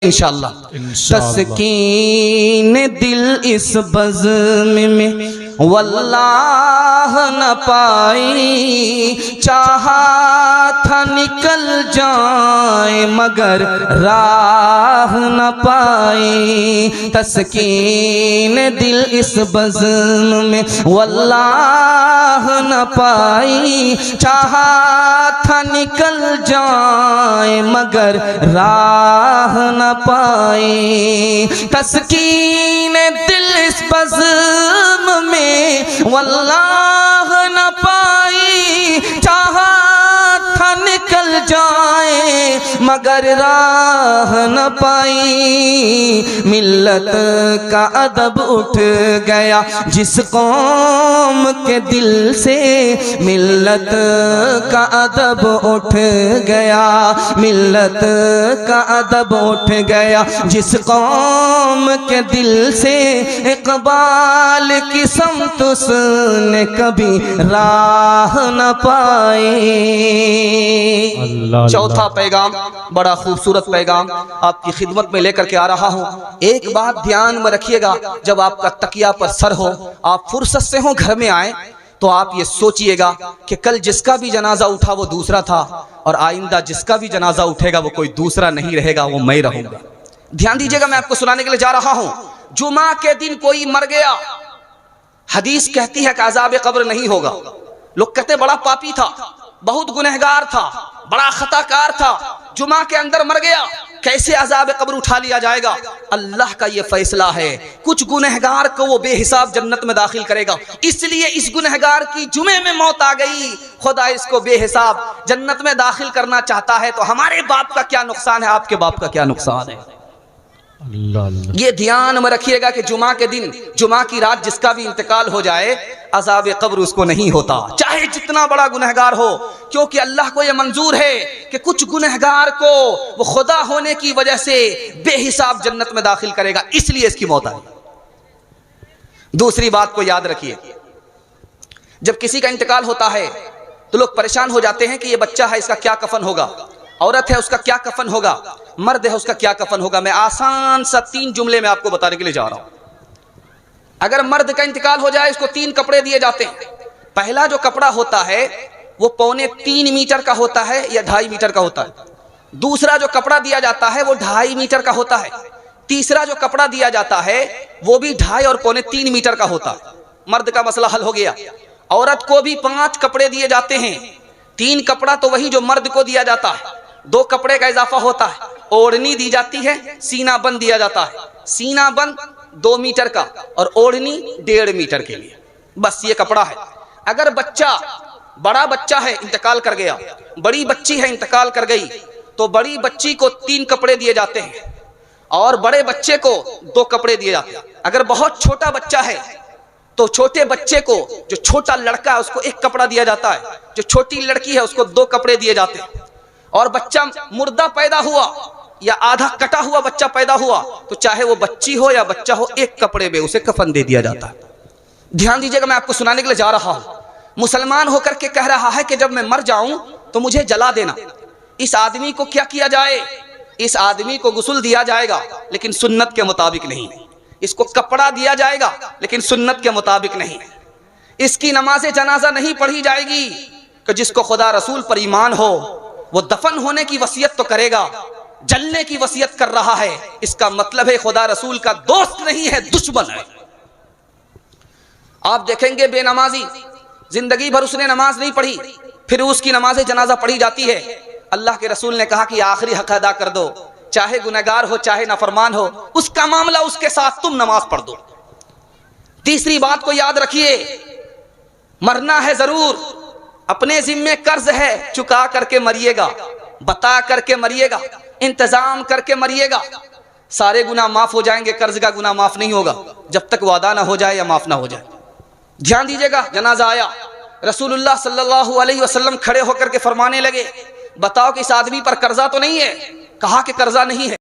इंशाअल्लाह। तस्कीन दिल इस बज़्म में वल्लाह न पाई, चाहा था निकल जाए मगर राह न पाई। तस्कीन दिल इस बज़्म में वल्लाह न पाई, चाहा था निकल जाए मगर राह न पाई। तस्कीन दिल इस बज़्म में वल्लाह न पाई, चाहा था निकल जाए मगर राह न पाई। मिल्लत का अदब उठ गया जिस कौम के दिल से, मिल्लत का अदब उठ गया, मिल्लत का अदब उठ गया जिस कौम के दिल से। इकबाल की समत उसने कभी राह न पाई। चौथा पैगाम, बड़ा खूबसूरत पैगाम आपकी खिदमत में लेकर के आ रहा हूँ। एक बात ध्यान में रखिएगा, जब आपका तकिया पर सर हो, आप फुर्सत से हो घर में आए, तो आप ये सोचिएगा कि कल जिसका भी जनाजा उठा वो दूसरा था, और आइंदा जिसका भी जनाजा उठेगा वो कोई दूसरा नहीं रहेगा, वो मैं रहूंगा। ध्यान दीजिएगा, मैं आपको सुनाने के लिए जा रहा हूं। जुमा के दिन कोई मर गया, हदीस कहती है कि अज़ाब कब्र नहीं होगा। लोग कहते बड़ा पापी था, बहुत गुनहगार था, बड़ा खताकार था, जुमा के अंदर मर गया, कैसे अज़ाब कब्र उठा लिया जाएगा? अल्लाह का ये फैसला है, कुछ गुनहगार को वो बेहिसाब जन्नत में दाखिल करेगा। इसलिए इस गुनहगार की जुमे में मौत आ गई, खुदा इसको बेहिसाब जन्नत में दाखिल करना चाहता है, तो हमारे बाप का क्या नुकसान है, आपके बाप का क्या नुकसान है? ये ध्यान में रखिएगा कि जुमा के दिन, जुमा की रात जिसका भी इंतकाल हो जाए, अज़ाब कब्र उसको नहीं होता, चाहे जितना बड़ा गुनहगार हो, क्योंकि अल्लाह को यह मंजूर है कि कुछ गुनहगार को वो खुदा होने की वजह से बेहिसाब जन्नत में दाखिल करेगा, इसलिए इसकी मौत आई। दूसरी बात को याद रखिए, जब किसी का इंतकाल होता है तो लोग परेशान हो जाते हैं कि ये बच्चा है, इसका क्या कफन होगा, औरत है उसका क्या कफन होगा, मर्द है उसका क्या कफन होगा। मैं आसान सा 3 जुमले में आपको बताने के लिए जा रहा हूं। अगर मर्द का इंतकाल हो जाए, इसको 3 कपड़े दिए जाते हैं। पहला जो कपड़ा होता है वो 3.25 मीटर का होता है या 2.5 मीटर का होता है। दूसरा जो कपड़ा दिया जाता है वो 2.5 मीटर का होता है। तीसरा जो कपड़ा दिया जाता है वो भी 2.5 और 3.25 मीटर का होता है। मर्द का मसला हल हो गया। औरत को भी 5 कपड़े दिए जाते हैं। 3 कपड़ा तो वही जो मर्द को दिया जाता है, 2 कपड़े का इजाफा होता है। ओढ़नी दी जाती है, सीना बंद दिया जाता है। सीना बंद 2 मीटर का और ओढ़नी 1.5 मीटर के लिए, बस ये कपड़ा है। अगर बच्चा, बड़ा बच्चा है इंतकाल कर गया, बड़ी बच्ची है इंतकाल कर गई, तो बड़ी बच्ची को 3 कपड़े दिए जाते हैं और बड़े बच्चे को 2 कपड़े दिए जाते हैं। अगर बहुत छोटा बच्चा है तो छोटे बच्चे को, जो छोटा लड़का है उसको 1 कपड़ा दिया जाता है, जो छोटी लड़की है उसको 2 कपड़े दिए जाते हैं। और बच्चा मुर्दा पैदा हुआ या आधा कटा हुआ बच्चा पैदा हुआ, तो चाहे वो बच्ची हो या बच्चा हो, 1 कपड़े में उसे कफन दे दिया जाता है। ध्यान दीजिएगा, मैं आपको सुनाने के लिए जा रहा हूं। मुसलमान होकर के कह रहा है कि जब मैं मर जाऊं तो मुझे जला देना। इस आदमी को क्या किया जाए? इस आदमी को गुस्ल दिया जाएगा, लेकिन सुन्नत के मुताबिक नहीं। इसको कपड़ा दिया जाएगा, लेकिन सुन्नत के मुताबिक नहीं। इसकी नमाज जनाजा नहीं पढ़ी जाएगी कि जिसको खुदा रसूल पर ईमान हो वो दफन होने की वसीयत तो करेगा, जलने की वसीयत कर रहा है, इसका मतलब है खुदा रसूल का दोस्त नहीं है, दुश्मन है। आप देखेंगे बेनमाजी, जिंदगी भर उसने नमाज नहीं पढ़ी, फिर उसकी नमाज जनाजा पढ़ी जाती है। अल्लाह के रसूल ने कहा कि आखिरी हक अदा कर दो, चाहे गुनहगार हो चाहे नाफरमान हो, उसका मामला उसके साथ, तुम नमाज पढ़ दो। तीसरी बात को याद रखिए, मरना है जरूर, अपने जिम्मे कर्ज है, चुका करके मरिएगा, बता करके मरिएगा, इंतजाम करके मरिएगा। सारे गुनाह माफ हो जाएंगे, कर्ज का गुनाह माफ नहीं होगा जब तक वादा ना हो जाए या माफ ना हो जाए। ध्यान दीजिएगा, जनाजा आया, रसूलुल्लाह सल्लल्लाहु अलैहि वसल्लम खड़े होकर के फरमाने लगे, बताओ कि इस आदमी पर कर्जा तो नहीं है? कहा कि कर्जा नहीं है।